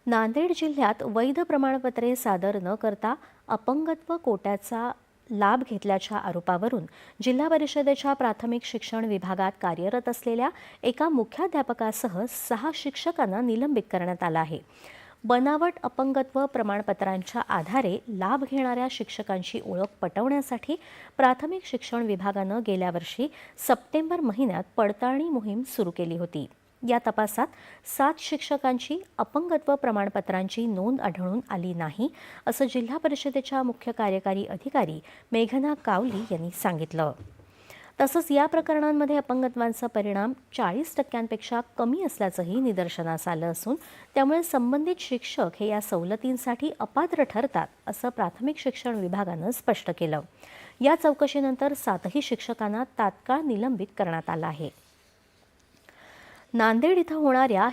नांदेड जिल्ह्यात वैध प्रमाणपत्रे सादर न करता अपंगत्व कोट्याचा लाभ घेतल्याच्या आरोपावरून जिल्हा परिषदेच्या प्राथमिक शिक्षण विभागात कार्यरत असलेल्या एका मुख्याध्यापकासह 6 शिक्षकांना निलंबित करण्यात आलं आहे. बनावट अपंगत्व प्रमाणपत्रांच्या आधारे लाभ घेणाऱ्या शिक्षकांची ओळख पटवण्यासाठी प्राथमिक शिक्षण विभागानं गेल्या वर्षी सप्टेंबर महिन्यात पडताळणी मोहीम सुरू केली होती. या तपासात 7 शिक्षकांची अपंगत्व प्रमाणपत्रांची नोंद आढळून आली नाही, असं जिल्हा परिषदेच्या मुख्य कार्यकारी अधिकारी मेघना कावली यांनी सांगितलं. तसंच या प्रकरणांमध्ये अपंगत्वांचा परिणाम 40% कमी असल्याचंही निदर्शनास आलं असून त्यामुळे संबंधित शिक्षक हे या सवलतींसाठी अपात्र ठरतात, असं प्राथमिक शिक्षण विभागानं स्पष्ट केलं. या चौकशीनंतर 7ही शिक्षकांना तात्काळ निलंबित करण्यात आलं आहे. नांदेड इथं होणाऱ्या